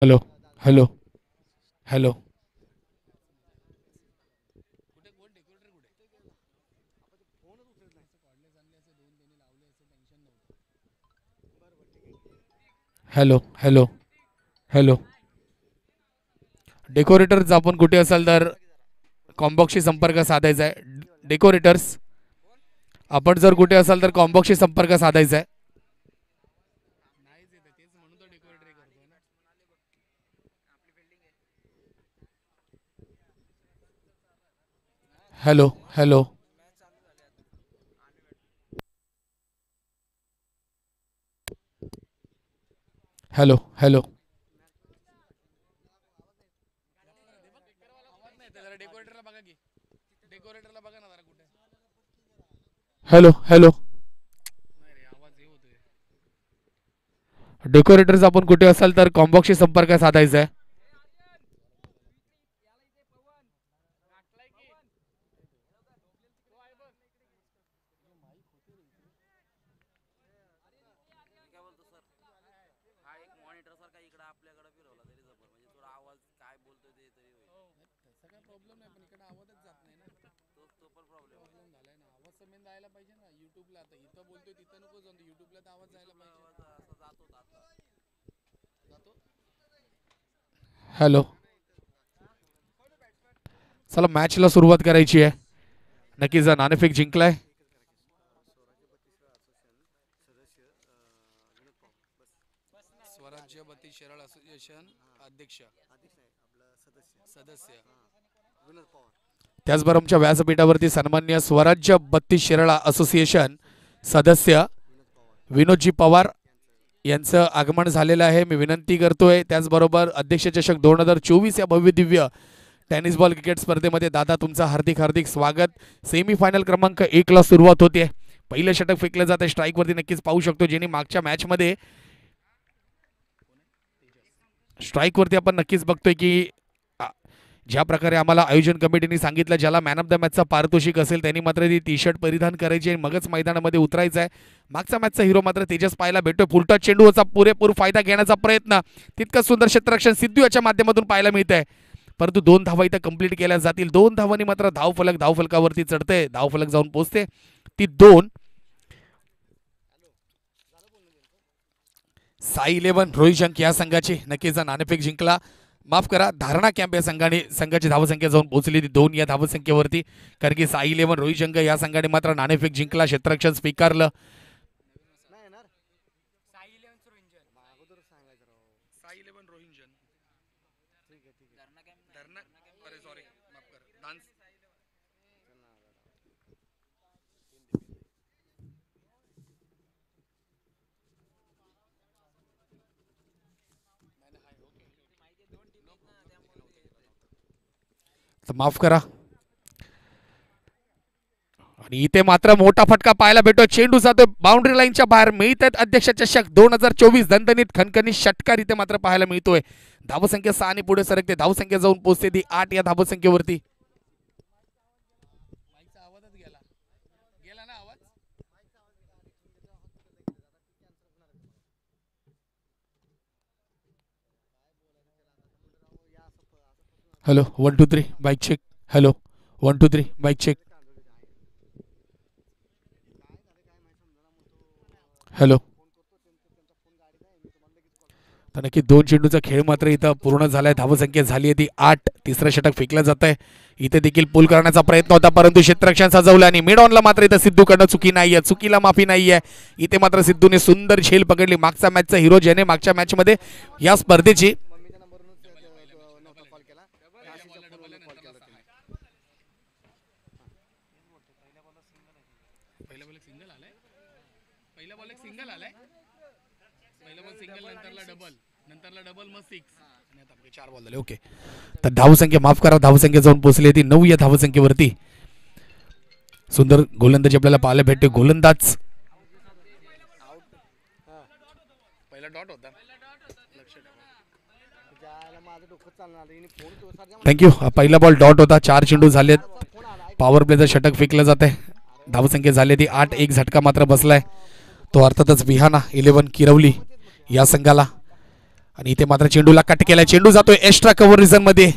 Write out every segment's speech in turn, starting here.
Hello hello hello. Hello hello hello. Decorators आपण कुठे असाल तर कॉम्बॉक्सशी संपर्क साधायचा आहे. डेकोरेटर्स आपण जर कुठे असाल तर कॉम्बॉक्सशी संपर्क साधायचा आहे. Hello hello hello hello hello hello. Decorators आपण कुठे असाल तर कॉम्बॉक्सशी संपर्क साधायचा आहे. हॅलो. चला मॅचला सुरुवात करायची आहे. नक्कीच नाणेफेक जिंकलाय. स्वराज्य बत्तीस शिराळ असोसिएशन अध्यक्ष सदस्य. त्याचबरोबर आमच्या व्यासपीठावरती सन्मान्य स्वराज्य बत्तीस शिराळा असोसिएशन सदस्य विनोदजी पवार यांचं आगमन झालेलं आहे. मी विनंती करतोय. त्याचबरोबर अध्यक्ष चषक 2024 या भव्य दिव्य टेनिस बॉल क्रिकेट स्पर्धेमध्ये दादा तुमचं हार्दिक हार्दिक स्वागत. सेमीफायनल क्रमांक 1 ला सुरुवात होते. पहिलं षटक फेकलं जातं स्ट्राईकवरती. नक्कीच पाहू शकतो ज्यांनी मागच्या मॅचमध्ये स्ट्राईकवरती आपण नक्कीच बघतोय की ज्या प्रकारे आम्हाला आयोजन कमिटीने सांगितलं ज्याला मॅन ऑफ द मॅचचा पारितोषिक असेल त्यांनी मात्र ती टी शर्ट परिधान करायची आणि मगच मैदानामध्ये उतरायचं आहे. मागचा मॅचचा हिरो मात्र तेजस पाहायला भेटतोय. फुलटच चेंडूचा पुरेपूर फायदा घेण्याचा प्रयत्न तितकं सुंदर क्षेत्ररक्षण सिद्धू याच्या माध्यमातून पाहायला मिळत आहे. परंतु 2 धावा इथं कंप्लीट केल्या जातील. 2 धावांनी मात्र धावफलकावरती चढते. धावफलक जाऊन पोहोचते ती 2. साई 11 रोहित शंक या संघाची नक्कीच नाणेफेक जिंकला. माफ करा धारणा कॅम्प या संघाची धावसंख्या जाऊन पोहोचली ती 2 या धावसंख्येवरती. कारण की साई 11 रोहित शंक या संघाने मात्र नाणेफेक जिंकला. क्षेत्ररक्षण स्वीकारलं. माफ करा. आणि इथे मात्र मोठा फटका पाहायला भेटतो. चेंडू जातो बाउंड्री लाईनच्या बाहेर. मिळत आहेत अध्यक्ष चषक 2024 दणदणीत खणखणीत षटकार इथे मात्र पाहायला मिळतोय. धावसंख्या 6 आणि पुढे सरकते. धावसंख्या जाऊन पोहोचते ती 8 या धावसंख्येवरती. Hello 1 2 3 mic check. Hello 1 2 3 mic check. Hello. तर नक्की 2 चेंडूचा खेळ मात्र इथं पूर्ण झालाय. धावसंख्या झाली आहे ती 8. तिसरं षटक फेकलं जात आहे. इथे देखील पूल करण्याचा प्रयत्न होता परंतु क्षेत्ररक्षण सजवलं आणि मिड ऑनला मात्र इथं सिद्धूकडनं चुकी नाहीये. चुकीला माफी नाहीये. इथे मात्र सिद्धूने सुंदर झेल पकडली. मागच्या मॅचचा हिरो ज्याने मागच्या मॅचमध्ये या स्पर्धेची ओके. तर धावसंख्या माफ करा धावसंख्या जाऊन पोहोचली ती 9 या धावसंख्येवरती. सुंदर गोलंदाजी आपल्याला पाहायला भेटते. गोलंदाज थँक्यू. पहिला बॉल डॉट होता. 4 चेंडू झालेत. पॉवर प्लेचं षटक फेकलं जात आहे. धावसंख्या झाली ती 8. एक झटका मात्र बसलाय तो अर्थातच विहाना 11 किरवली या संघाला. आणि इथे मात्र चेंडूला कट केला, चेंडू जातोय एक्स्ट्रा कव्हर रिझन मध्ये,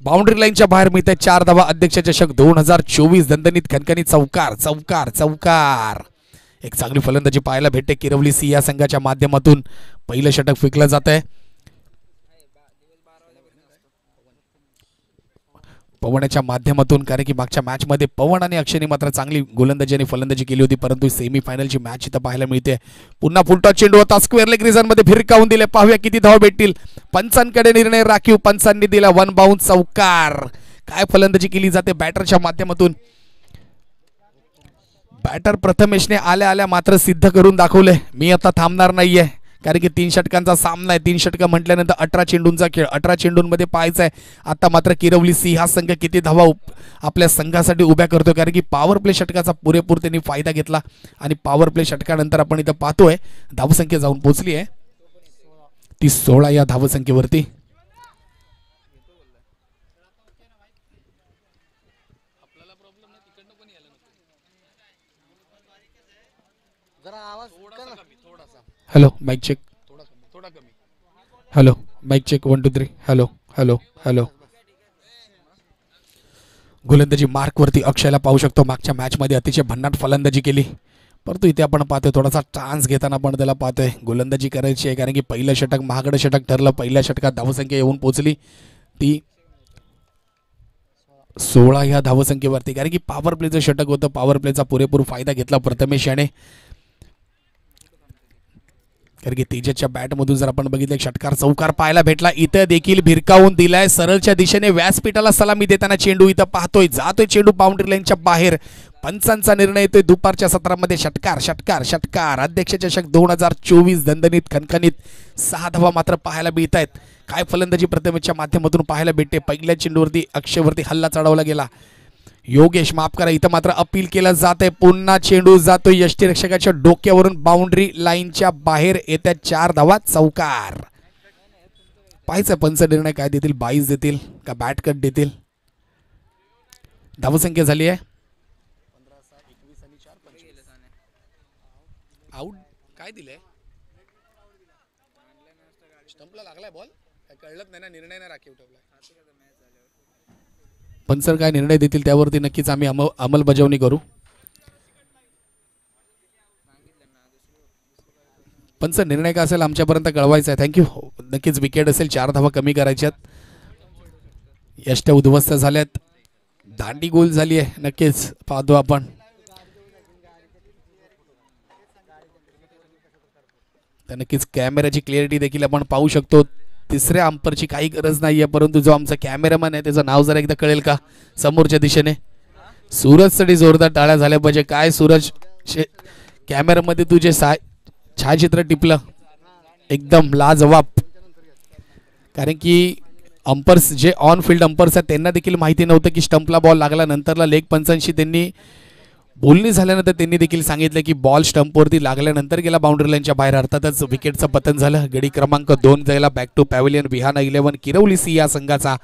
बाउंड्री लाईनच्या बाहेर मिळते 4 धावा. अध्यक्ष चषक 2024 दणदणीत खणखणीत चौकार चौकार चौकार. एक चांगली फलंदाजी पाहायला भेटते किरवली सी या संघाच्या माध्यमातून. पहिलं षटक फेकलं जात आहे. पवनाच्या माध्यमातून, कारण की मागच्या मॅच मध्ये पवन आणि अक्षयने मात्र चांगली गोलंदाजी आणि फलंदाजी केली होती, परंतु सेमीफायनलची मॅच इथं पाहायला मिळते. पुन्हा फुलटॉस चेंडू होता, स्क्वेअर लेग रिझन मध्ये भिरकावून दिले. पाहूया किती धाव भेटतील. पंचांकडे निर्णय राखीव, पंचांनी दिला 1 बाउंस चौकार. काय फलंदाजी केली जाते बॅटरच्या माध्यमातून. बॅटर प्रथमेशने आल्या आल्या मात्र सिद्ध करून दाखवले, मी आता थांबणार नाहीये, कारण की 3 षटकांचा सामना आहे. 3 षटकं म्हटल्यानंतर 18 चेंडूंचा खेळ, 18 चेंडूंमध्ये पाहायचा आहे आता मात्र किरवली सी हा संघ किती धावा आपल्या संघासाठी उभ्या करतोय, कारण की पॉवर प्ले षटकाचा पुरेपूर त्यांनी फायदा घेतला. आणि पॉवर प्ले षटकानंतर आपण इथं पाहतोय धावसंख्या जाऊन पोहोचली आहे ती 16 या धावसंख्येवरती. Hello mic check, hello mic check 1 2 3. Hello hello hello. गोलंदाजी मार्कवरती अक्षयला पाहू शकतो, मागच्या मॅच मध्ये अतिशय भन्नाट फलंदाजी केली, परंतु इथे आपण पाहतोय थोडासा चान्स घेताना आपण त्याला पाहतोय. गोलंदाजी करायची आहे, कारण की पहिलं षटक महागडं षटक ठरलं. पहिल्या षटकात धावसंख्या येऊन पोहोचली ती 16 या धावसंख्येवरती, कारण की पॉवर प्लेचं षटक होतं. पॉवर प्लेचा पुरेपूर फायदा घेतला प्रथमेश याने, कारण की तेजसच्या बॅटमधून जर आपण बघितलं षटकार चौकार पाहायला भेटला. इथं देखील भिरकावून दिलाय, सरळच्या दिशेने व्यासपीठाला सलामी देताना चेंडू इथं पाहतोय, जातोय चेंडू बाउंड्री लाईनच्या बाहेर. पंचांचा निर्णय येतोय दुपारच्या सत्रामध्ये. षटकार षटकार षटकार. अध्यक्ष चषक 2024 दणदणीत खणखणीत 6 धावा मात्र पाहायला मिळत आहेत. काय फलंदाजी प्रथमेशच्या माध्यमातून पाहायला भेटते. पहिल्या चेंडूवरती अक्षयवरती हल्ला चढवला गेला. योगेश माफ करा, इथं मात्र अपील केलं जात आहे. पुन्हा चेंडू जातोय यष्टीरक्षकाच्या डोक्यावरून बाउंड्री लाईनच्या बाहेर. येत्या 4 धावा चौकार. पाहायचं पंच निर्णय काय देतील, 22 देतील का बॅट कट देतील. धावसंख्या झाली आहे आउट. काय दिलंय, स्टंपला लागलाय बॉल, कळलंच नाही ना, निर्णय नाही राखीव ठेवलाय. पंचर काय निर्णय देतील त्यावरती नक्कीच आम्ही अंमलबजावणी करू. पंच निर्णय का असेल आमच्यापर्यंत कळवायचा आहे. थँक्यू. नक्कीच विकेट असेल, 4 धावा कमी करायच्यात. यष्ट्या उद्ध्वस्त झाल्यात, दांडी गोल झाली आहे. नक्कीच पाहतो आपण. तर नक्कीच कॅमेराची क्लिअरिटी देखील आपण पाहू शकतो. तिसऱ्या अंपरची काही गरज नाहीये, परंतु जो आमचा कॅमेरामॅन आहे त्याचं नाव जरा एकदा कळेल का समोरच्या दिशेने. सूरजसाठी जोरदार टाळ्या झाल्या पाहिजे. काय सूरज, कॅमेरामध्ये तुझे छायाचित्र टिपलं एकदम लाजवाब, कारण की अंपर्स जे ऑन फील्ड अंपर्स आहेत त्यांना देखील माहिती नव्हतं की स्टंपला बॉल लागला. नंतरला लेग पंचांशी त्यांनी बोलणी झाल्यानंतर त्यांनी देखील सांगितलं की बॉल स्टंपवरती लागल्यानंतर गेला बाउंड्री लाईनच्या बाहेर. अर्थातच विकेटचं पतन झालं. गडी क्रमांक 2 जायला बॅक टू पॅव्हिलियन विहाना 11 किरवली सी या संघाचा,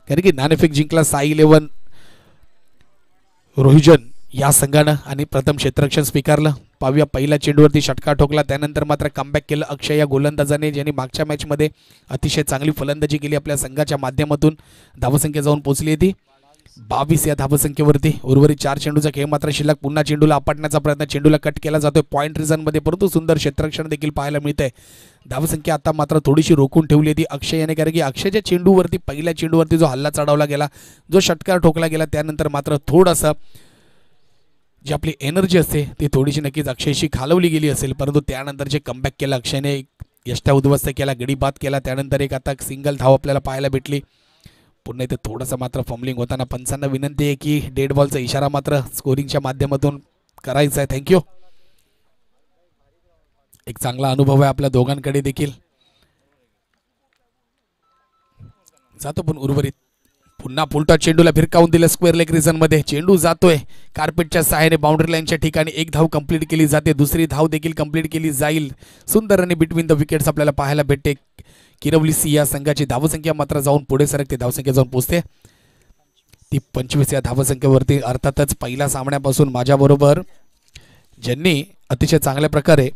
कारण की नाणेफेक जिंकला साई 11 रोहिजन या संघानं आणि प्रथम क्षेत्ररक्षण स्वीकारलं. पाहूया पहिल्या चेंडूवरती षटकार ठोकला, त्यानंतर मात्र कमबॅक केलं अक्षय या गोलंदाजाने, ज्यांनी मागच्या मॅचमध्ये अतिशय चांगली फलंदाजी केली आपल्या संघाच्या माध्यमातून. धावसंख्या जाऊन पोहोचली ती 22 या धावसंख्येवरती. उर्वरित 4 चेंडूचा खेळ मात्र शिल्लक. पुन्हा चेंडूला आपटण्याचा प्रयत्न, चेंडूला कट केला जातोय पॉईंट रिझन मध्ये, परंतु सुंदर क्षेत्ररक्षण देखील पाहायला मिळतंय. धावसंख्या आता मात्र थोडीशी रोखून ठेवली होती अक्षय याने, कारण की अक्षयच्या चेंडूवरती पहिल्या चेंडूवरती जो हल्ला चढवला गेला, जो षटकार ठोकला गेला, त्यानंतर मात्र थोडंसं जी आपली एनर्जी असते ती थोडीशी नक्कीच अक्षयशी खालवली गेली असेल, परंतु त्यानंतर जे कमबॅक केलं अक्षयने, यष्ट्या उद्ध्वस्त केला, गडी बाद केला, त्यानंतर एक आता सिंगल धाव आपल्याला पाहायला भेटली. पुन्हा इथे थोडासा मात्र फंबलिंग होताना पंचांना विनंती आहे की डेड बॉलचा इशारा मात्र स्कोरिंगच्या माध्यमातून करायचा आहे. थँक्यू. एक चांगला अनुभव आहे आपल्या दोघांकडे देखील. जातो पण उर्वरित पुन्हा फुलटॉस चेंडूला भिरकावून दिलं स्क्वेअर लेग रिझन मध्ये. चेंडू जातोय कार्पेटच्या सहाय्याने बाउंड्री लाईनच्या ठिकाणी. एक धाव कंप्लीट केली जाते, दुसरी धाव देखील कंप्लीट केली जाईल. सुंदर रन बिटवीन द विकेट्स आपल्याला पाहायला भेटते. किरवली सी या संघाची धावसंख्या मात्र जाऊन पुढे सरकते, धावसंख्या जाऊन पोहोचते ती 25 या धावसंख्येवरती. अर्थातच पहिल्या सामन्यापासून माझ्याबरोबर ज्यांनी अतिशय चांगल्या प्रकारे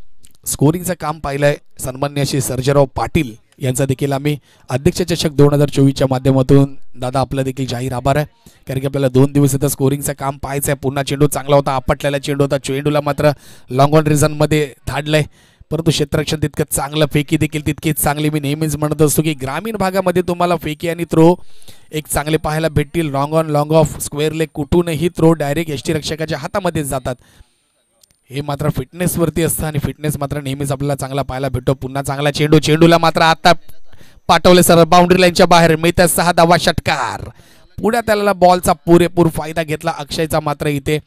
स्कोरिंगचं काम पाहिलंय सन्मान्य श्री सर्जेराव पाटील यांचा देखील आम्ही अध्यक्ष चषक 2024च्या माध्यमातून दादा आपला देखील जाहीर आभार आहे, कारण की आपल्याला 2 दिवस इथं स्कोरिंगचं काम पाहायचं आहे. पुन्हा चेंडू चांगला होता, आपटलेला चेंडू होता, चेंडूला मात्र लॉंग ऑन रिझनमध्ये धाडलंय, परंतु क्षेत्ररक्षण तितकं चांगलं, फेकी देखील तितकीच चांगली. मी नेहमीच म्हणत असतो की ग्रामीण भागामध्ये तुम्हाला फेकी आणि थ्रो एक चांगले पाहायला भेटतील. Long on long of square leg कुठूनही थ्रो डायरेक्ट यष्टीरक्षकाच्या हातामध्येच जातात. हे मात्र फिटनेसवरती असतं आणि फिटनेस मात्र नेहमीच आपल्याला चांगला पाहायला भेटतो. पुन्हा चांगला चेंडू, चेंडूला मात्र आता पाठवले सर बाउंड्री लाईनच्या बाहेर, मिळतात 6 धावा, षटकार. पुढे त्याला बॉलचा पुरेपूर फायदा घेतला अक्षयचा, मात्र इथे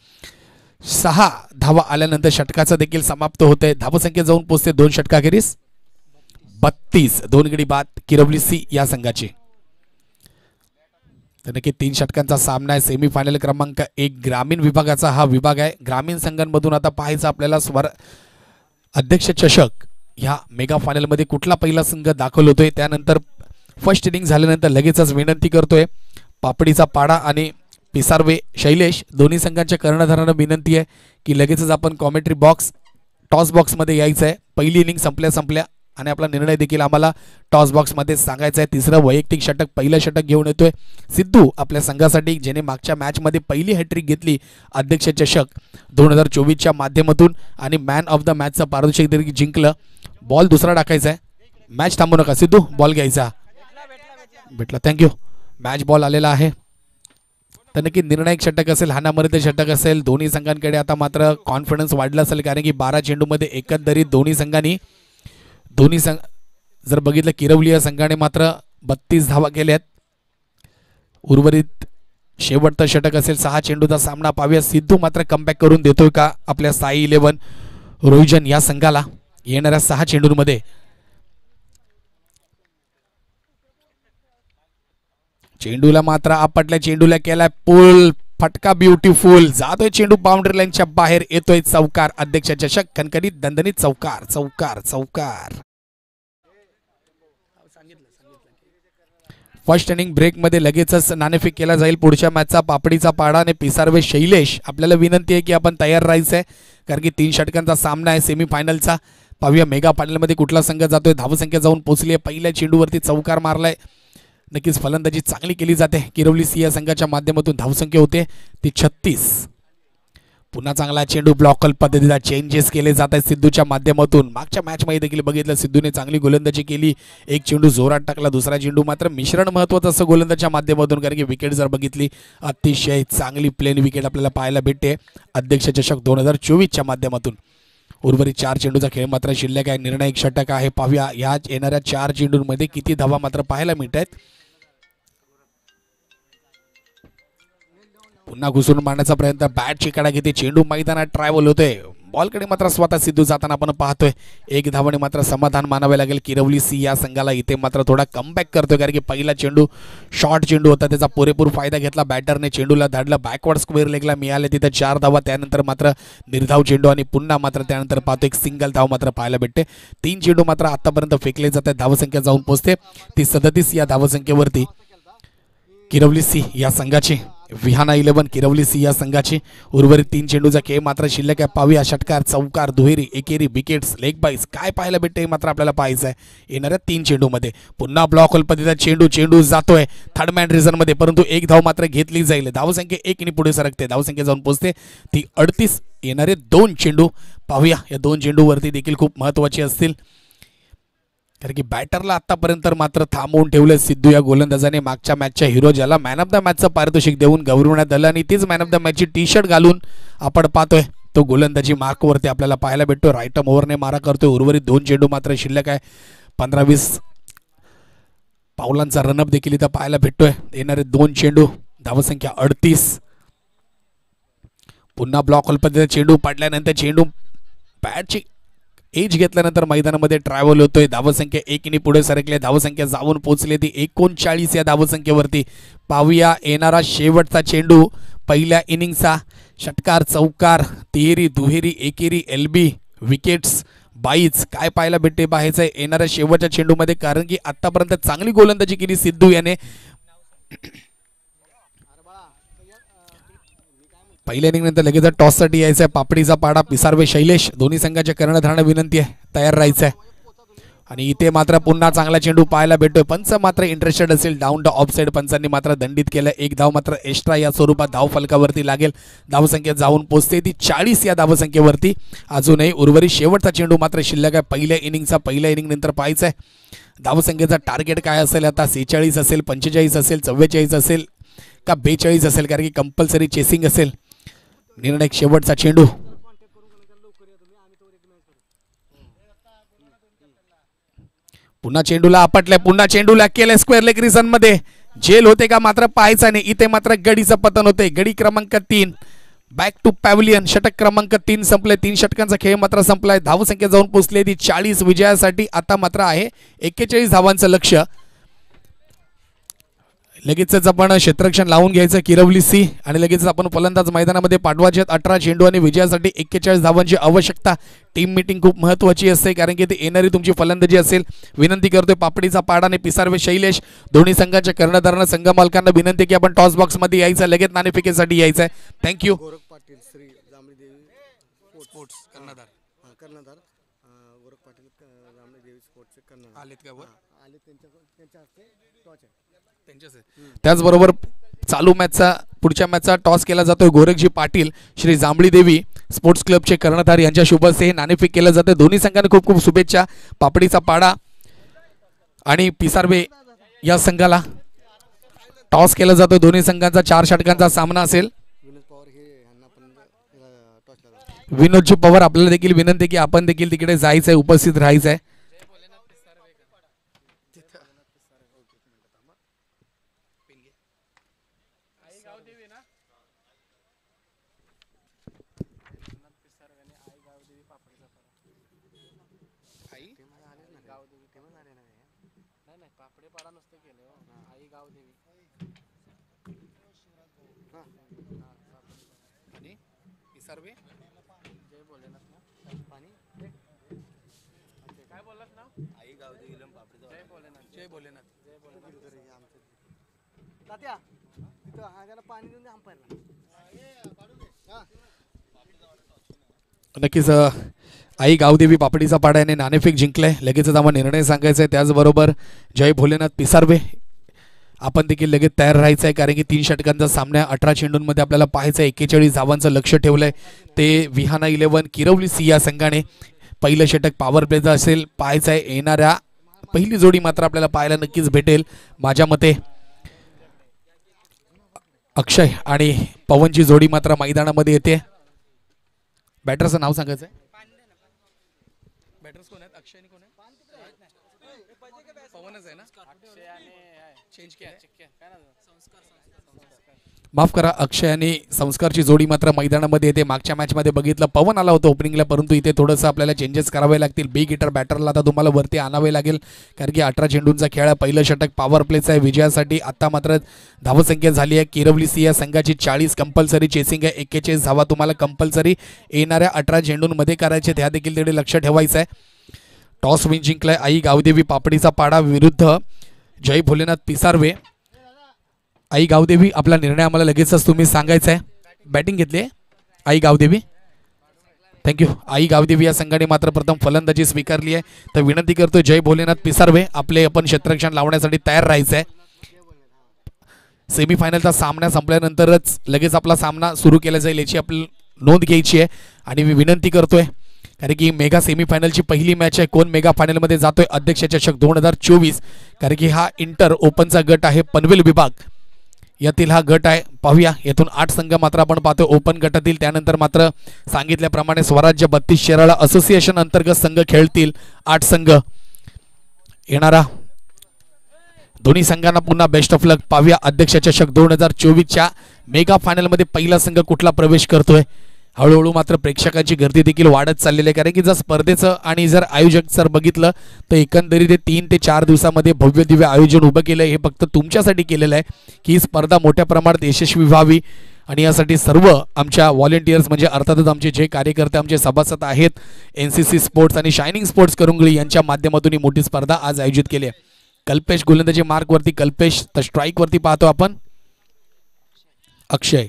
6 धावा आल्यानंतर षटकाचं देखील समाप्त होते. धावसंख्या जाऊन पोहोचते 2 षटकाखेरीस 32. 2 गडी बाद किरवली सी या संघाची. तर नक्की 3 षटकांचा सामना आहे. सेमीफायनल क्रमांक 1 ग्रामीण विभागाचा हा विभाग आहे. ग्रामीण संघांमधून आता पाहायचं आपल्याला अध्यक्ष चषक ह्या मेगा फायनलमध्ये कुठला पहिला संघ दाखल होतोय. त्यानंतर फर्स्ट इनिंग झाल्यानंतर लगेचच विनंती करतोय पापडीचा पाडा आणि पिसारवे शैलेश दोन्ही संघांच्या कर्णधारांना विनंती आहे की लगेचच आपण कॉमेंट्री बॉक्स टॉस बॉक्समध्ये यायचं आहे. पहिली इनिंग संपल्या आणि आपला निर्णय देखील आम्हाला टॉस बॉक्समध्ये सांगायचा आहे. तिसरं वैयक्तिक षटक, पहिलं षटक घेऊन येतोय सिद्धू आपल्या संघासाठी, ज्याने मागच्या मॅचमध्ये पहिली हॅट्रिक घेतली अध्यक्ष चषक 2024च्या माध्यमातून आणि मॅन ऑफ द मॅचचं पारितोषिक देखील जिंकलं. बॉल दुसरा टाकायचा आहे, मॅच थांबू नका सिद्धू, बॉल घ्यायचा. भेटला, थँक्यू. मॅच बॉल आलेला आहे. तर नक्की निर्णायक षटक असेल, हाणामारीचे षटक असेल. दोन्ही संघांकडे आता मात्र कॉन्फिडन्स वाढला असेल, कारण की 12 चेंडूमध्ये एकंदरीत दोन्ही संघ जर बघितलं किरवली या संघाने मात्र 32 धावा केल्यात. उर्वरित शेवटचं षटक असेल, 6 चेंडूचा सामना पाहूया. सिद्धू मात्र कमबॅक करून देतोय का आपल्या साई 11 रोहिजन या संघाला येणाऱ्या 6 चेंडूंमध्ये. चेंडूला मात्र आपटल्या चेंडूला केलाय पुल, फटका ब्युटिफुल, जातोय चेंडू बाउंड्री लाईनच्या बाहेर, येतोय चौकार. अध्यक्ष चषक कणकणीत दणदणीत चौकार चौकार चौकार. फर्स्ट इनिंग ब्रेकमध्ये लगेचच नाणेफेक केला जाईल पुढच्या मॅचचा. पापडीचा पाडा आणि पिसारवे शैलेश आपल्याला विनंती आहे की आपण तयार राहायचं आहे, कारण की 3 षटकांचा सामना आहे सेमीफायनलचा. पाहूया मेगा फायनलमध्ये कुठला संघ जातोय. धावसंख्या जाऊन पोहोचली आहे, पहिल्या चेंडूवरती चौकार मारलाय. नक्कीच फलंदाजी चांगली केली जाते किरवली सी या संघाच्या माध्यमातून. धावसंख्या होते ती 36. पुन्हा चांगला चेंडू, ब्लॉकल पद्धतीचा चेंजेस केले जात आहेत सिद्धूच्या माध्यमातून. मागच्या मॅचमध्ये देखील बघितलं सिद्धूने चांगली गोलंदाजी केली, एक चेंडू जोरात टाकला, दुसरा चेंडू मात्र मिश्रण महत्त्वाचं असं गोलंदाजीच्या माध्यमातून, कारण की विकेट जर बघितली अतिशय चांगली प्लेन विकेट आपल्याला पाहायला भेटते अध्यक्ष चषक 2024च्या माध्यमातून. उर्वरित 4 चेंडूचा खेळ मात्र शिल्लक आहे. निर्णायक षटक आहे. पाहूया या येणाऱ्या 4 चेंडूंमध्ये किती धावा मात्र पाहायला मिळत आहेत. पुन्हा घुसून मारण्याचा प्रयत्न, बॅटची कडा घेते, चेंडू मैदानात ट्रॅव्हल होतोय. बॉलकडे मात्र स्वतः सिद्धू जाताना आपण पाहतोय. 1 धावाने मात्र समाधान मानावे लागेल किरवली सी या संघाला. इथे मात्र थोडा कमबॅक करतोय, कारण की पहिला चेंडू शॉर्ट चेंडू होता, त्याचा पुरेपूर फायदा घेतला बॅटरने. चेंडूला धाडला, बॅकवर्ड स्क्वेअर लेगला मिळाले तिथे 4 धावा. त्यानंतर मात्र निर्धाव चेंडू आणि पुन्हा मात्र त्यानंतर पाहतो एक सिंगल धाव मात्र पाहायला भेटते. 3 चेंडू मात्र आतापर्यंत फेकले जात आहेत. धावसंख्या जाऊन पोहोचते ती 37 या धावसंख्येवरती किरवली सी या संघाची. विहाना 11 किरवली सी या संघाची. उर्वरित 3 चेंडूचा खेळ मात्र शिल्लक आहे. पाहूया षटकार, चौकार, दुहेरी, एकेरी, विकेट्स, लेग बाईस काय पाहायला भेटते मात्र आपल्याला पाहायचं आहे येणाऱ्या 3 चेंडूमध्ये. पुन्हा ब्लॉक होल पद्धतीचा चेंडू जातोय थर्ड मॅन रिझनमध्ये, परंतु 1 धाव मात्र घेतली जाईल. धावसंख्या 1 ने पुढे सरकते. धावसंख्या जाऊन पोहोचते ती 38. येणारे 2 चेंडू पाहूया, या 2 चेंडूवरती देखील खूप महत्त्वाचे असतील, कारण की बॅटरला आतापर्यंत मात्र थांबवून ठेवलं सिद्धू या गोलंदाजाने. मागच्या मॅचच्या हिरो ज्याला मॅन ऑफ द मॅचचं पारितोषिक देऊन गौरवण्यात आलं आणि तीच मॅन ऑफ द मॅचची टी-शर्ट घालून आपण पाहतोय तो गोलंदाजी मार्कवरती आपल्याला पाहायला भेटतो. राईट आर्म ओव्हरने मारा करतोय. उर्वरित 2 चेंडू मात्र शिल्लक आहे. 15-20 पावलांचा रनअप देखील इथं पाहायला भेटतोय. येणारे 2 चेंडू, धावसंख्या 38. पुन्हा ब्लॉक होल पद्धतीचा चेंडू पडल्यानंतर चेंडू बॅटची एज घेतल्यानंतर मैदानामध्ये ट्रॅव्हल होतोय. धावसंख्या 1 ने पुढे सरकले. धावसंख्या जाऊन पोहोचले ती 39 या धावसंख्येवरती. पाहूया येणारा शेवटचा चेंडू पहिल्या इनिंगचा. षटकार, चौकार, तिहेरी, दुहेरी, एकेरी, एलबी, विकेट्स, बाईच काय पाहायला भेटते पाहायचं आहे येणाऱ्या शेवटच्या चेंडूमध्ये, कारण की आतापर्यंत चांगली गोलंदाजी केली सिद्धू याने. पहिल्या इनिंग नंतर लगेच टॉससाठी यायचं आहे. पापडीचा पाडा, पिसारवे शैलेश दोन्ही संघाच्या कर्णधारांना विनंती आहे तयार राहायचं आहे. आणि इथे मात्र पुन्हा चांगला चेंडू पाहायला भेटतोय. पंच मात्र इंटरेस्टेड असेल डाऊन द ऑफ साइड पंचांनी मात्र दंडित केलं. एक धाव मात्र एक्स्ट्रा या स्वरूपात धाव फलकावरती लागेल. धावसंख्या जाऊन पोहोचते ती 40 या धावसंख्येवरती. अजूनही उर्वरित शेवटचा चेंडू मात्र शिल्लक आहे पहिल्या इनिंग नंतर पाहायचा आहे. धावसंख्येचा टार्गेट काय असेल आता 46 असेल 45 असेल 44 असेल का 42 असेल कारण की कंपल्सरी चेसिंग असेल. निर्णायक शेवटचा चेंडू. पुन्हा चेंडूला आपटल्या पुन्हा चेंडूला केलं स्क्वेअर लेग रिझन मध्ये जेल होते का मात्र पाहायचा नाही. इथे मात्र गडीचं पतन होते. गडी क्रमांक 3 बॅक टू पॅव्हलियन. षटक क्रमांक 3 संपले. 3 षटकांचा खेळ मात्र संपलाय. धावसंख्या जाऊन पोहोचली ती 40. विजयासाठी आता मात्र आहे 41 धावांचं लक्ष. लगेचच आपण क्षेत्ररक्षण लावून घ्यायचं किरवली सी आणि लगेच आपण फलंदाज मैदानामध्ये पाठवायचे 18 चेंडू आणि विजयासाठी 41 धावांची आवश्यकता. टीम मीटिंग खूप महत्त्वाची असते कारण की ते येणारी तुमची फलंदाजी असेल. विनंती करतोय पापडीचा पाडाने पिसारवे शैलेश दोन्ही संघाच्या कर्णधारांना संघ मालकांना विनंती की आपण टॉस बॉक्स मध्ये यायचं लगेच नाणेफेकीसाठी यायचं आहे. थँक्यू. गोरख पाटील श्री जांभळीदेवी स्पोर्ट्स कर्णधार गोरख पाटील जांभळीदेवी स्पोर्ट्सचे कर्णधार आलेत का वर आले त्यांच्या हस्ते टॉच आहे. त्याचबरोबर चालू मॅचचा पुढच्या मॅचचा टॉस केला जातोय. गोरखजी पाटील श्री जांभळी देवी स्पोर्ट्स क्लबचे कर्णधार यांच्या शुभ हस्ते हे नाणेफेक केलं जातं. दोन्ही संघांना खूप खूप शुभेच्छा. पापडीचा पाडा आणि पिसारवे या संघाला टॉस केला जातो. दोन्ही संघांचा 4 षटकांचा सामना असेल. विनोदजी पवार आपल्याला देखील विनंती की आपण देखील तिकडे जायचंय उपस्थित राहायचंय. नक्कीच आई गावदेवी पापडीचा पाडा याने नाणेफेक जिंकलाय. लगेचच आम्हाला निर्णय सांगायचा आहे. त्याचबरोबर जय भोलेनाथ पिसारवे आपण देखील लगेच तयार राहायचं आहे कारण की 3 षटकांचा सामना 18 चेंडूंमध्ये आपल्याला पाहायचं आहे. 41 धावांचं लक्ष ठेवलंय. ते विहाना 11 किरवली सी या संघाने पहिलं षटक पॉवर प्लेचं असेल पाहायचं आहे. येणाऱ्या पहिली जोडी मात्र आपल्याला पाहायला नक्कीच भेटेल. माझ्या मते अक्षय आणि पवनची जोडी मात्र मैदानामध्ये येते. बॅटरचं नाव सांगायचं आहे. बॅटर्स कोण आहेत? अक्षय आणि कोण आहे? पवनच आहे ना. चेंज किया माफ करा. अक्षय आणि संस्कारची जोडी मात्र मैदानामध्ये येते. मागच्या मॅचमध्ये बघितलं पवन आला होता ओपनिंगला परंतु इथे थोडंसं आपल्याला चेंजेस करावे लागतील. बिग हिटर बॅटरला आता तुम्हाला वरती आणावे लागेल कारण की 18 चेंडूंचा खेळ आहे. पहिलं षटक पॉवर प्लेचं आहे. विजयासाठी आता मात्र धावसंख्या झाली आहे किरवली सी या संघाची 40. कंपल्सरी चेसिंग आहे. 41 धावा तुम्हाला कंपल्सरी येणाऱ्या 18 चेंडूंमध्ये करायचे. त्या देखील तिकडे लक्ष ठेवायचं आहे. टॉस विन जिंकलाय आई गावदेवी पापडीचा पाडा विरुद्ध जय भोलेनाथ पिसारवे. आई गावदेवी आपला निर्णय आम्हाला लगेचच तुम्ही सांगायचा आहे. बॅटिंग घेतली आहे आई गावदेवी. थँक्यू. आई गावदेवी या संघाने मात्र प्रथम फलंदाजी स्वीकारली आहे. तर विनंती करतो जय भोलेनाथ पिसारवे आपले आपण क्षेत्ररक्षण लावण्यासाठी तयार राहायचं आहे. सेमीफायनलचा सामना संपल्यानंतरच लगेच आपला सामना सुरू केला जाईल याची आपली नोंद घ्यायची आहे. आणि मी विनंती करतोय कारण की मेगा सेमीफायनलची पहिली मॅच आहे. कोण मेगा फायनलमध्ये जातोय अध्यक्ष चषक 2024 कारण की हा इंटर ओपनचा गट आहे. पनवेल विभाग यातील हा गट आहे. पाहूया यातून 8 संघ मात्र आपण पाहतो ओपन गटातील. त्यानंतर मात्र सांगितल्याप्रमाणे स्वराज्य 32 शेराळा असोसिएशन अंतर्गत संघ खेळतील 8 संघ. येणारा दोन्ही संघांना पुन्हा बेस्ट ऑफ लक. पाहूया अध्यक्ष चषक 2024च्या मेगा फायनलमध्ये पहिला संघ कुठला प्रवेश करतोय. हळूहळू मात्र प्रेक्षकांची गर्दी देखील वाढत चाललेली आहे कारण की जर स्पर्धेचं आणि जर आयोजक जर बघितलं तर एकंदरीत 3 ते 4 दिवसामध्ये भव्य दिव्य आयोजन उभं केलं आहे. हे फक्त तुमच्यासाठी केलेलं आहे की ही स्पर्धा मोठ्या प्रमाणात यशस्वी व्हावी आणि यासाठी सर्व आमच्या व्हॉलेंटियर्स म्हणजे अर्थातच आमचे जे कार्यकर्ते आमचे सभासद आहेत NCC स्पोर्ट्स आणि शायनिंग स्पोर्ट्स करंगळी यांच्या माध्यमातून ही मोठी स्पर्धा आज आयोजित केली आहे. कल्पेश गोलंदाजी मार्कवरती कल्पेश तर स्ट्राईकवरती पाहतो आपण अक्षय.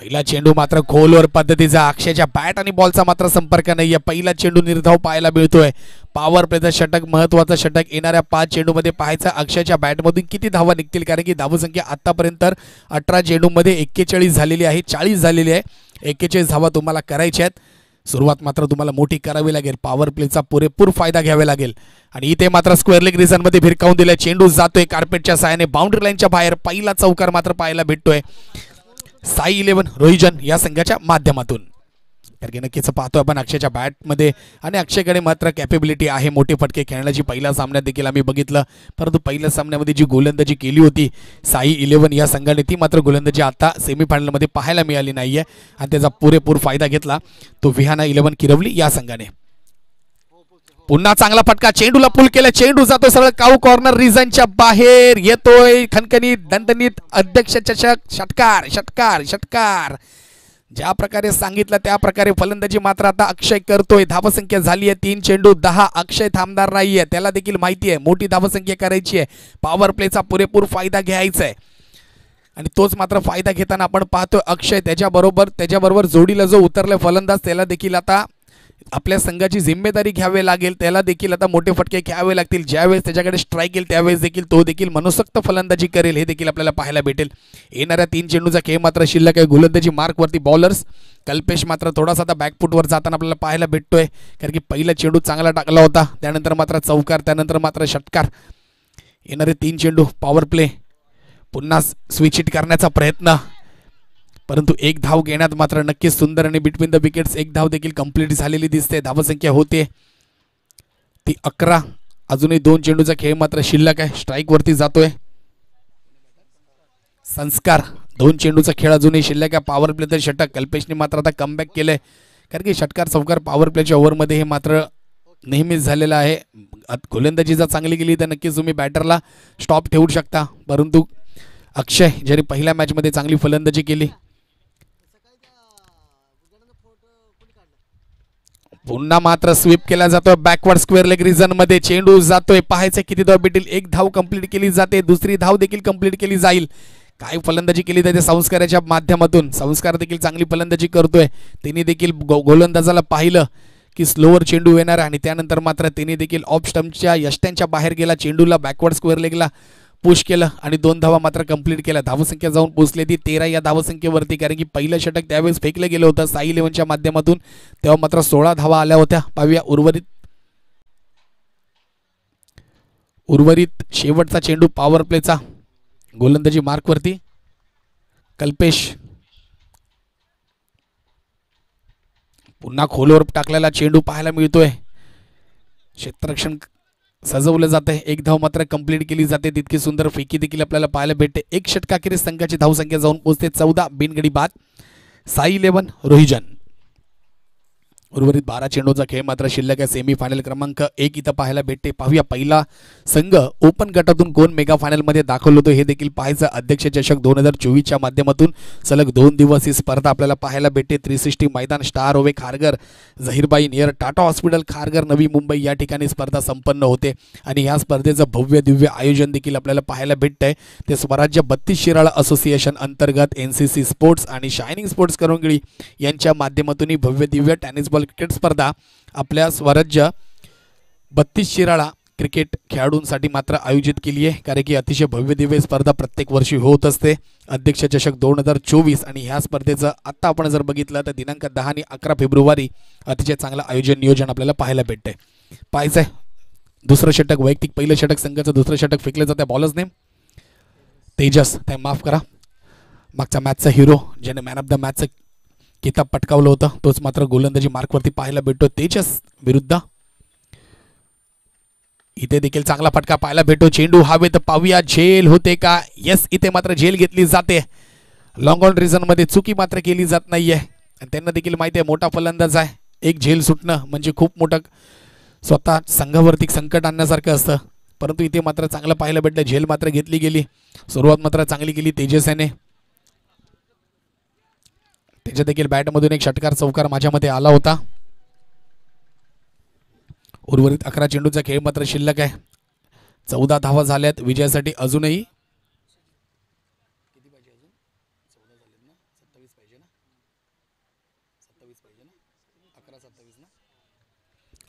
पहिला चेंडू मात्र खोलवर पद्धतीचा, अक्षयच्या बॅट आणि बॉलचा मात्र संपर्क नाहीये. पहिला चेंडू निर्धाव पाहायला मिळतोय. पॉवर प्लेचं षटक, महत्वाचं षटक. येणाऱ्या 5 चेंडूमध्ये पाहायचं अक्षयच्या बॅटमधून किती धावा निघतील, कारण की धावसंख्या आतापर्यंत 18 चेंडूमध्ये 41 झालेली आहे, 40 झालेली आहे. 41 धावा तुम्हाला करायच्या आहेत. सुरुवात मात्र तुम्हाला मोठी करावी लागेल. पॉवर प्लेचा पुरेपूर फायदा घ्यावा लागेल. आणि इथे मात्र स्क्वेअर लेग रिझनमध्ये भिरकावून दिलाय. चेंडू जातोय कार्पेटच्या साहाय्याने बाउंड्री लाईनच्या बाहेर. पहिला चौकार मात्र पाहायला भेटतोय साई 11 रोहिजन या संघाच्या माध्यमातून. कारण की नक्कीच पाहतोय आपण अक्षयच्या बॅटमध्ये आणि अक्षयकडे मात्र कॅपेबिलिटी आहे मोठे फटके खेळण्याची. पहिल्या सामन्यात देखील आम्ही बघितलं, परंतु पहिल्या सामन्यामध्ये जी गोलंदाजी केली होती साई 11 या संघाने, ती मात्र गोलंदाजी आता सेमीफायनलमध्ये पाहायला मिळाली नाहीये आणि त्याचा पुरेपूर फायदा घेतला तो विहाना 11 किरवली या संघाने. पुन्हा चांगला फटका, चेंडूला पुल केला, चेंडू जातो सरळ काऊ कॉर्नर रिझनच्या बाहेर. येतोय खणखणीत दणदणीत अध्यक्ष चषक. षटकार षटकार षटकार. ज्या प्रकारे सांगितलं त्या प्रकारे फलंदाजी मात्र आता अक्षय करतोय. धावसंख्या झाली आहे 3 चेंडू 10. अक्षय थांबणार नाहीये, त्याला देखील माहिती आहे मोठी धावसंख्या करायची आहे. पॉवर प्लेचा पुरेपूर फायदा घ्यायचा आहे आणि तोच मात्र फायदा घेताना आपण पाहतोय अक्षय. त्याच्याबरोबर जोडीला जो उतरलाय फलंदाज, त्याला देखील आता आपल्या संघाची जिम्मेदारी घ्यावी लागेल. त्याला देखील आता मोठे फटके घ्यावे लागतील. ज्यावेळेस त्याच्याकडे स्ट्राईक येईल त्यावेळेस देखील तो देखील मनसोक्त फलंदाजी करेल, हे देखील आपल्याला पाहायला भेटेल. येणाऱ्या 3 चेंडूचा खेळ मात्र शिल्लक आहे. गोलंदाजी मार्कवरती बॉलर्स. कल्पेश मात्र थोडासा आता बॅकफुटवर जाताना आपल्याला पाहायला भेटतोय, कारण की पहिला चेंडू चांगला टाकला होता, त्यानंतर मात्र चौकार, त्यानंतर मात्र षटकार. येणारे 3 चेंडू पॉवर प्ले, पुन्हा स्विच हिट करण्याचा प्रयत्न, परंतु 1 धाव घेण्यात मात्र नक्कीच सुंदर आणि बिटवीन द विकेट्स 1 धाव देखील कंप्लीट झालेली दिसते. धावसंख्या होते ती 11. अजूनही 2 चेंडूचा खेळ मात्र शिल्लक आहे. स्ट्राईक वरती जातोय संस्कार. 2 चेंडूचा खेळ अजूनही शिल्लक आहे. पॉवर प्लेचं षटक. कल्पेशने मात्र आता कमबॅक केलंय, कारण की षटकार चौकार पॉवर प्लेच्या ओव्हरमध्ये हे मात्र नेहमीच झालेलं आहे. गोलंदाजी जर चांगली गेली तर नक्कीच तुम्ही बॅटरला स्टॉप ठेवू शकता, परंतु अक्षय ज्याने पहिल्या मॅचमध्ये चांगली फलंदाजी केली, पुन्हा मात्र स्वीप केला जातोय बॅकवर्ड स्क्वेअर लेग रिझन मध्ये. चेंडू जातोय, पाहायचं किती धाव भेटेल. 1 धाव कंप्लीट केली जाते, दुसरी धाव देखील कंप्लीट केली जाईल. काय फलंदाजी केली जाते संस्काराच्या माध्यमातून. संस्कार देखील चांगली फलंदाजी करतोय. त्यांनी देखील गोलंदाजाला पाहिलं की स्लोअर चेंडू येणार आणि त्यानंतर मात्र त्यांनी देखील ऑफ स्टंपच्या यष्ट्यांच्या बाहेर गेला. चेंडूला बॅकवर्ड स्क्वेअर लेगला पुश केलं आणि 2 धावा मात्र कंप्लीट केल्या. धावसंख्या जाऊन पोहोचली ती 13 या धावसंख्येवरती, कारण की पहिलं षटक त्यावेळेस फेकलं गेलं होतं साई 11च्या माध्यमातून, तेव्हा मात्र 16 धावा आल्या होत्या. पाहूया उर्वरित शेवटचा चेंडू पॉवर प्लेचा. गोलंदाजी मार्कवरती कल्पेश. पुन्हा खोलवर टाकलेला चेंडू पाहायला मिळतोय. क्षेत्ररक्षण सजवलं जाते. 1 धाव मात्र कंप्लीट केली जाते. तितकी सुंदर फेकी देखील आपल्याला पाहायला भेटते. 1 षटकाखेरीस संघाची धावसंख्या जाऊन पोहोचते 14. बिनगडी बाद साई 11 रोहिजन. उर्वरित 12 चेंडूचा खेळ मात्र शिल्लक आहे. सेमीफायनल क्रमांक 1 इथं पाहायला भेटते. पाहूया पहिला संघ ओपन गटातून कोण मेगा फायनलमध्ये दाखल होतो हे देखील पाहायचं. अध्यक्ष चषक 2024च्या माध्यमातून सलग 2 दिवस ही स्पर्धा आपल्याला पाहायला भेटते. 360 मैदान, स्टार ओवे खारघर, झहीरबाई नियर टाटा हॉस्पिटल खारघर, नवी मुंबई या ठिकाणी स्पर्धा संपन्न होते आणि या स्पर्धेचं भव्य दिव्य आयोजन देखील आपल्याला पाहायला भेटतंय. ते स्वराज्य 32 शिराळा असोसिएशन अंतर्गत NCC स्पोर्ट्स आणि शायनिंग स्पोर्ट्स करंगळी यांच्या माध्यमातून भव्य दिव्य टेनिस बॉल क्रिकेट स्पर्धा आपल्या स्वराज्य 32 शिराळा क्रिकेट खेळाडूंसाठी मात्र आयोजित केली आहे, कारण की अतिशय भव्य दिव्य स्पर्धा प्रत्येक वर्षी होत असते. अध्यक्ष चषक 2024 आणि ह्या स्पर्धेचं आता आपण जर बघितलं तर दिनांक 10 आणि 11 फेब्रुवारी अतिशय चांगलं आयोजन नियोजन आपल्याला पाहायला भेटतंय. पाहायचंय दुसरं षटक वैयक्तिक पहिलं षटक संघाचं दुसरं षटक फेकलं जातं. बॉलर्स नेम तेजस, ते माफ करा, मागच्या मॅचचा हिरो ज्याने मॅन ऑफ द मॅचचं किताब पटकावलं होतं तोच मात्र गोलंदाजी मार्कवरती पाहायला भेटतो तेजस विरुद्ध. इथे देखील चांगला फटका पाहायला भेटतो. चेंडू हवेत, पाहूया झेल होते का. येस, इथे मात्र झेल घेतली जाते. लॉंग ऑन रिझन मध्ये चुकी मात्र केली जात नाहीये आणि त्यांना देखील माहिती आहे मोठा फलंदाज आहे. एक झेल सुटणं म्हणजे खूप मोठं स्वतः संघावरती संकट आणण्यासारखं असतं, परंतु इथे मात्र चांगलं पाहायला भेटलं. झेल मात्र घेतली गेली. सुरुवात मात्र चांगली केली तेजस याने. त्याच्या देखील बॅटमधून एक षटकार चौकार माझ्या मते आला होता. उर्वरित 11 चेंडूचा खेळ मात्र शिल्लक आहे. 14 धावा झाल्यात. विजयासाठी अजूनही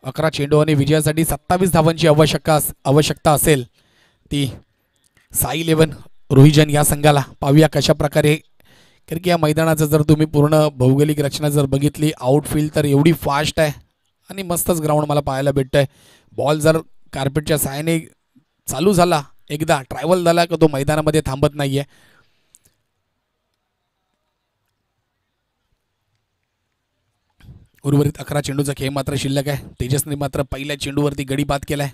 11 चेंडू आणि विजयासाठी 27 धावांची आवश्यकता असेल ती साई 11 रोहिजन या संघाला. पाहूया कशा प्रकारे, कारण की या मैदानाचं जर तुम्ही पूर्ण भौगोलिक रचना जर बघितली, आउटफील्ड तर एवढी फास्ट आहे आणि मस्तच ग्राउंड मला पाहायला भेटतं आहे. बॉल जर कार्पेटच्या सहाय्याने चालू झाला, एकदा ट्रॅव्हल झाला का तो मैदानामध्ये थांबत नाही आहे. उर्वरित 11 चेंडूचा खेळ मात्र शिल्लक आहे. तेजसने मात्र पहिल्या चेंडूवरती गडी बाद केलाय.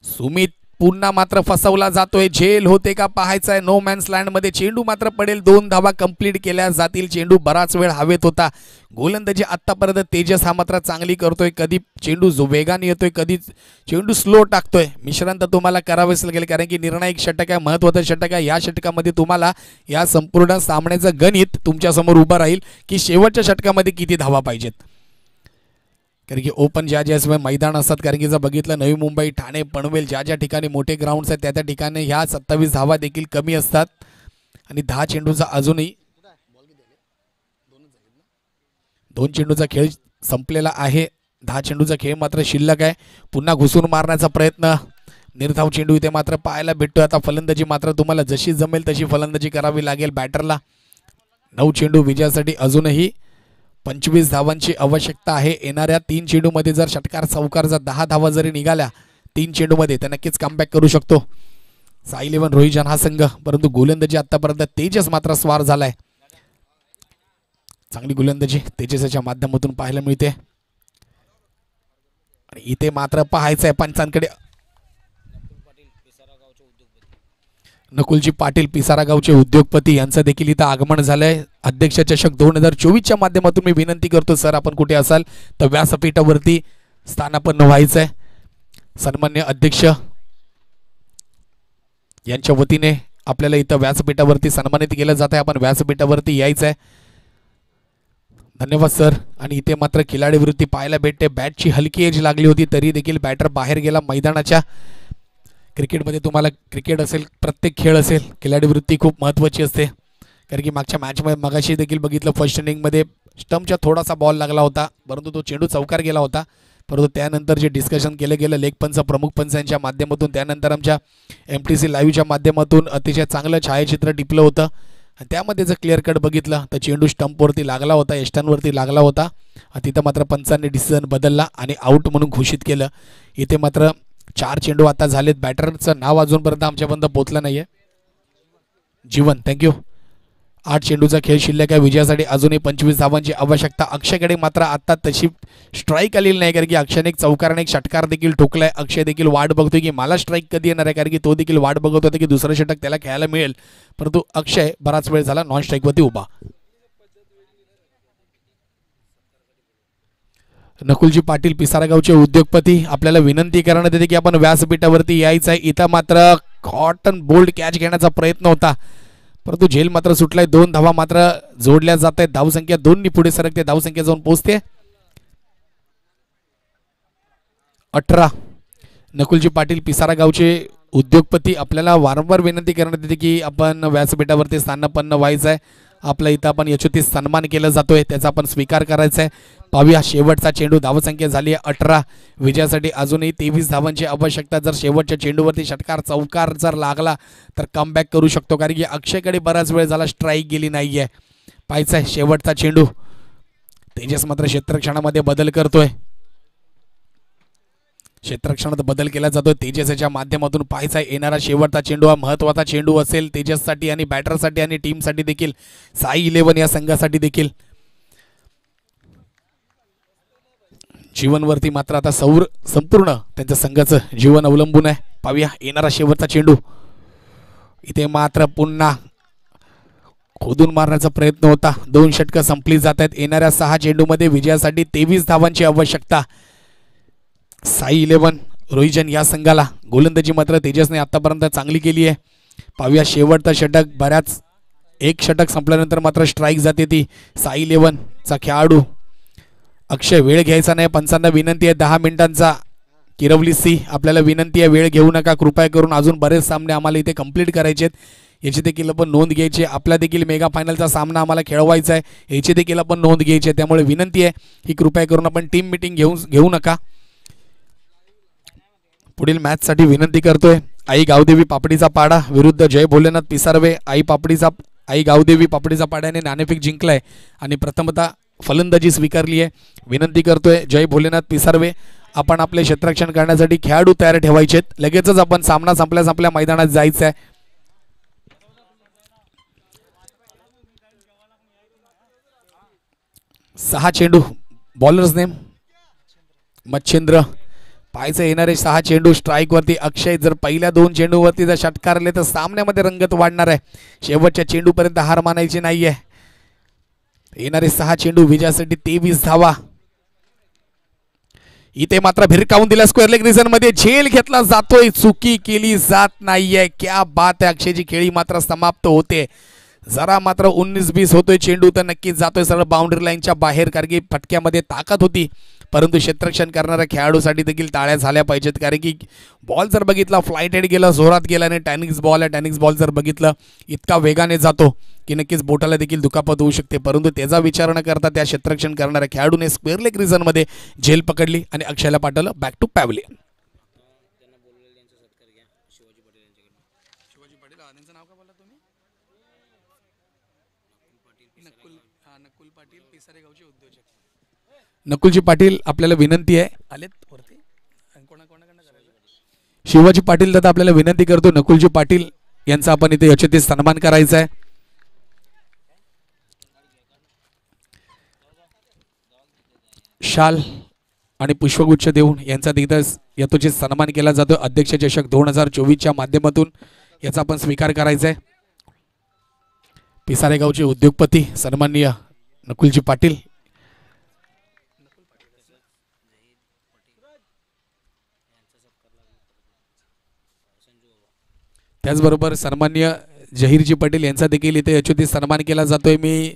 सुमित पुन्हा मात्र फसवला जातोय. झेल होते का पाहायचं आहे. नो मॅन्स लँड मध्ये चेंडू मात्र पडेल. 2 धावा कंप्लीट केल्या जातील. चेंडू बराच वेळ हवेत होता. गोलंदाजी आतापर्यंत तेजस हा मात्र चांगली करतोय. कधी चेंडू जो वेगाने येतोय, कधी चेंडू स्लो टाकतोय. मिश्रण तर तुम्हाला करावेच लागेल, कारण की निर्णायक षटक आहे, महत्त्वाचं षटक आहे. या षटकामध्ये तुम्हाला या संपूर्ण सामन्याचं गणित तुमच्या समोर उभं राहील की शेवटच्या षटकामध्ये किती धावा पाहिजेत. कारण की ओपन ज्या मैदान असतात, कारण की जर बघितलं नवी मुंबई, ठाणे, पनवेल ज्या ठिकाणी मोठे ग्राउंड्स आहेत त्या ठिकाणी ह्या 27 धावा देखील कमी असतात. आणि 10 चेंडूचा अजूनही 2 चेंडूचा खेळ संपलेला आहे. 10 चेंडूचा खेळ मात्र शिल्लक आहे. पुन्हा घुसून मारण्याचा प्रयत्न, निर्धाव चेंडू इथे मात्र पाहायला भेटतोय. आता फलंदाजी मात्र तुम्हाला जशी जमेल तशी फलंदाजी करावी लागेल बॅटरला. 9 चेंडू विजयासाठी अजूनही 25 धावांची आवश्यकता आहे. येणाऱ्या 3 चेंडूमध्ये जर षटकार चौकार जर 10 धावा जरी निघाल्या 3 चेंडूमध्ये, तर नक्कीच कमबॅक करू शकतो साई 11 रोहिजन हा संघ. परंतु गोलंदाजी आतापर्यंत तेजस मात्र स्वार झालाय. चांगली गोलंदाजी तेजसच्या माध्यमातून पाहायला मिळते. आणि इथे मात्र पाहायचंय पंचांकडे. नकुलजी पाटील पिसारा गावचे उद्योगपती यांचं देखील इथं आगमन झालंय. अध्यक्ष चषक 2024च्या माध्यमातून मी विनंती करतो, सर आपण कुठे असाल तर व्यासपीठावरती स्थानापन्न व्हायचंय. सन्मान्य अध्यक्ष यांच्या वतीने आपल्याला इथं व्यासपीठावरती सन्मानित केलं जात आहे. आपण व्यासपीठावरती यायचंय. धन्यवाद सर. आणि इथे मात्र खिलाडी वृत्ती पाहायला भेटते. बॅटची हलकी एज लागली होती तरी देखील बॅटर बाहेर गेला मैदानाच्या. क्रिकेटमध्ये तुम्हाला क्रिकेट असेल, प्रत्येक खेळ असेल, खिलाडी वृत्ती खूप महत्त्वाची असते. कारण की मागच्या मॅचमध्ये मगाशी देखील बघितलं, फर्स्ट इनिंगमध्ये स्टंपच्या थोडासा बॉल लागला होता, परंतु तो चेंडू चौकार गेला होता. परंतु त्यानंतर जे डिस्कशन केलं गेलं लेग पंच, प्रमुख पंचांच्या माध्यमातून, त्यानंतर आमच्या MTC लाईव्हच्या माध्यमातून अतिशय चांगलं छायाचित्र टिपलं होतं. आणि त्यामध्ये जर क्लिअर कट बघितलं तर चेंडू स्टंपवरती लागला होता, यष्टांवरती लागला होता. तिथं मात्र पंचांनी डिसिजन बदलला आणि आऊट म्हणून घोषित केलं. इथे मात्र 4 चेंडू आता झालेत. बॅटरचं नाव अजूनपर्यंत आमच्यापर्यंत पोहोचलं नाहीये. जीवन, थँक्यू. 8 चेंडूचा खेळ शिल्लक आहे. विजयासाठी अजूनही 25 धावांची आवश्यकता. अक्षयकडे मात्र आता तशी स्ट्राईक आलेली नाही, कारण की अक्षयने एक चौकाराने एक षटकार देखील ठोकलाय. अक्षय देखील वाट बघतोय की मला स्ट्राईक कधी येणार आहे, कारण की तो देखील वाट बघत होता की दुसरं षटक त्याला खेळायला मिळेल. परंतु अक्षय बराच वेळ झाला नॉन स्ट्राईकवरती उभा. नकुलजी पाटील पिसारा गावचे उद्योगपती आपल्याला विनंती करण्यात येते की आपण व्यासपीठावरती यायचं आहे. इथं मात्र कॉटन बोल्ड कॅच घेण्याचा प्रयत्न होता, परंतु झेल मात्र सुटलाय. 2 धावा मात्र जोडल्या जात आहेत. धावसंख्या 2 पुढे सरकते. धावसंख्या जाऊन पोहोचते 18. नकुलजी पाटील पिसारा गावचे उद्योगपती आपल्याला वारंवार विनंती करण्यात येते की आपण व्यासपीठावरती स्थानापन्न व्हायचं आहे. आपला इथं आपण यशोचित सन्मान केला जातोय, त्याचा आपण स्वीकार करायचा आहे. पाहूया शेवटचा चेंडू. धावसंख्या झाली आहे 18. विजयासाठी अजूनही 23 धावांची आवश्यकता. जर शेवटच्या चेंडूवरती षटकार चौकार जर लागला तर कमबॅक करू शकतो, कारण की अक्षयकडे बराच वेळ झाला स्ट्राईक गेली नाहीये. पाहायचा आहे शेवटचा चेंडू. तेजस मात्र क्षेत्ररक्षणामध्ये बदल करतोय. क्षेत्ररक्षणात बदल केला जातोय तेजसच्या माध्यमातून. पाहायचा येणारा शेवटचा चेंडू हा महत्त्वाचा चेंडू असेल तेजससाठी आणि बॅटरसाठी आणि टीमसाठी देखील, साई 11 या संघासाठी देखील. जीवनवरती मात्र आता संपूर्ण त्यांच्या संघाचं जीवन अवलंबून आहे. पाहूया येणारा शेवटचा चेंडू. इथे मात्र पुन्हा खोदून मारण्याचा प्रयत्न होता. 2 षटकं संपली जात आहेत. येणाऱ्या 6 चेंडूमध्ये विजयासाठी 23 धावांची आवश्यकता. साई 11 रोहिजन या संघाला. गोलंदाजी मात्र तेजसने आतापर्यंत चांगली केली आहे. पाहूया शेवटचा षटक. बऱ्याच एक षटक संपल्यानंतर मात्र स्ट्राईक जाते ती साई 11 चा खेळाडू. अक्षय वेळ घ्यायचा नाही. पंचांना विनंती आहे 10 मिनिटांचा. किरवली सी आपल्याला विनंती आहे वेळ घेऊ नका कृपया करून. अजून बरेच सामने आम्हाला इथे कंप्लीट करायचे आहेत. याची देखील आपण नोंद घ्यायची. आपला देखील मेगा फायनलचा सामना आम्हाला खेळवायचा आहे, याची देखील आपण नोंद घ्यायची आहे. त्यामुळे विनंती आहे की कृपया करून आपण टीम मीटिंग घेऊ नका. पुढील मॅचसाठी विनंती करतोय. आई गावदेवी पापडीचा पाडा विरुद्ध जय भोलेनाथ पिसारवे. आई गावदेवी पापडीचा पाड्याने नाणेफेक जिंकलाय आणि प्रथमतः फलंदाजी स्वीकारली आहे. विनंती करतोय जय भोलेनाथ पिसारवे, आपण आपले क्षेत्ररक्षण करण्यासाठी खेळाडू तयार ठेवायचेत. लगेचच आपण सामना संपल्या मैदानात जायचं आहे. सहा चेंडू, बॉलर्स नेम मच्छिंद्र. पाहायचं येणारे 6 चेंडू स्ट्राईक वरती अक्षय. जर पहिल्या 2 चेंडूवरती जर षटकारले तर सामन्यामध्ये रंगत वाढणार आहे. शेवटच्या चेंडूपर्यंत हार मानायची नाहीये. येणारे 6 चेंडू विजयासाठी 23 धावा. इथे मात्र भिरकावून दिला स्क्वेअर लेग रिजन मध्ये. झेल घेतला जातोय, चुकी केली जात नाहीये. क्या बात आहे. अक्षयची खेळी मात्र समाप्त होते. जरा मात्र 19-20 होतोय चेंडू तर नक्कीच जातोय सरळ बाउंड्री लाईनच्या बाहेर. कारण की फटक्यामध्ये ताकद होती, परंतु क्षेत्ररक्षण करणाऱ्या खेळाडूसाठी देखील टाळ्या झाल्या पाहिजेत. कारण की बॉल जर बघितला फ्लाईट हेड गेला, जोरात गेला आणि टॅनिक्स बॉल आहे. टॅनिक्स बॉल जर बघितलं इतका वेगाने जातो की नक्कीच बोटाला देखील दुखापत होऊ शकते. परंतु त्याचा विचार न करता त्या क्षेत्ररक्षण करणाऱ्या खेळाडूने स्क्वेअर लेग रिजन मध्ये झेल पकडली आणि अक्षयला पाठवलं बॅक टू पॅव्हलियन. नकुलजी पाटील आपल्याला विनंती आहे. आलेत वरती. शिवाजी पाटील दादा आपल्याला विनंती करतो, नकुलजी पाटील यांचा आपण इथे यशस्वी सन्मान करायचा आहे. शाल आणि पुष्पगुच्छ देऊन यांचा तिथं यथोचित सन्मान केला जातो. अध्यक्ष चषक 2024च्या माध्यमातून याचा आपण स्वीकार करायचा आहे. पिसारे गावचे उद्योगपती सन्माननीय नकुलजी पाटील, त्याचबरोबर सन्माननीय जहीरजी पाटील यांचा देखील इथे यथोचित सन्मान केला जातोय. मी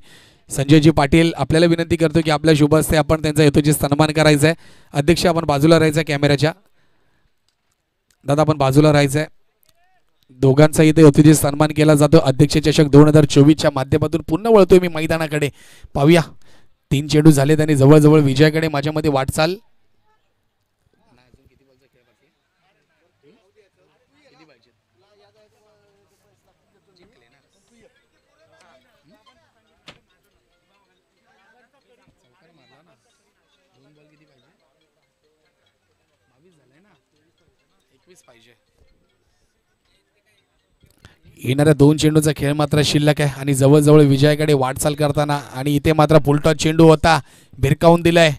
संजयजी पाटील आपल्याला विनंती करतो की आपल्या शुभ हस्ते आपण त्यांचा यथोचित सन्मान करायचा आहे. अध्यक्ष आपण बाजूला राहायचं आहे कॅमेऱ्याच्या. दादा आपण बाजूला राहायचं आहे. दोघांचा इथे यथोचित सन्मान केला जातो. अध्यक्ष चषक 2024च्या माध्यमातून पुन्हा वळतोय मी मैदानाकडे. पाहूया 3 चेंडू झाले त्यांनी जवळजवळ विजयाकडे माझ्यामध्ये वाटचाल. येणाऱ्या 2 चेंडूचा खेळ मात्र शिल्लक आहे आणि जवळजवळ विजयाकडे वाटचाल करताना. आणि इथे मात्र फुलटॉस चेंडू होता, भिरकावून दिलाय.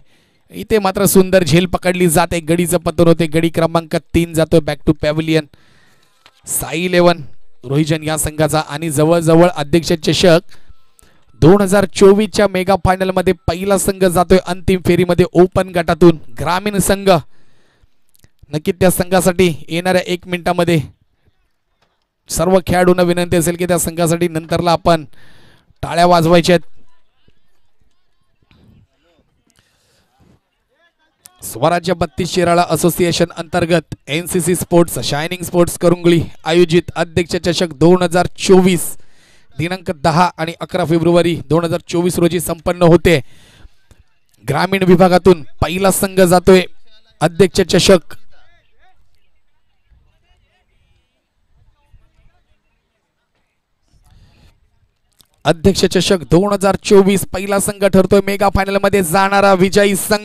इथे मात्र सुंदर झेल पकडली जाते. गडीचं पतन होते. गडी क्रमांक 3 जातोय बॅक टू पॅव्हलियन. साई 11 रोहिजन या संघाचा. आणि जवळजवळ अध्यक्ष चषक 2024च्या मेगा फायनल मध्ये पहिला संघ जातोय अंतिम फेरीमध्ये ओपन गटातून ग्रामीण संघ. नक्की त्या संघासाठी येणाऱ्या 1 मिनिटामध्ये सर्व खेळाडूंना विनंती असेल की त्या संघासाठी नंतरला आपण टाळ्या वाजवायच्या. स्वराज्य 32 शिराळा असोसिएशन अंतर्गत NCC sports shining sports Karungali आयोजित अध्यक्ष चषक 2024 दिनांक 10 आणि 11 फेब्रुवारी 2024 रोजी संपन्न होते. ग्रामीण विभागातून पहिला संघ जातोय अध्यक्ष चषक. अध्यक्ष चषक 2024 पहिला संघ ठरतोय मेगा फायनल मध्ये जाणारा विजयी संघ.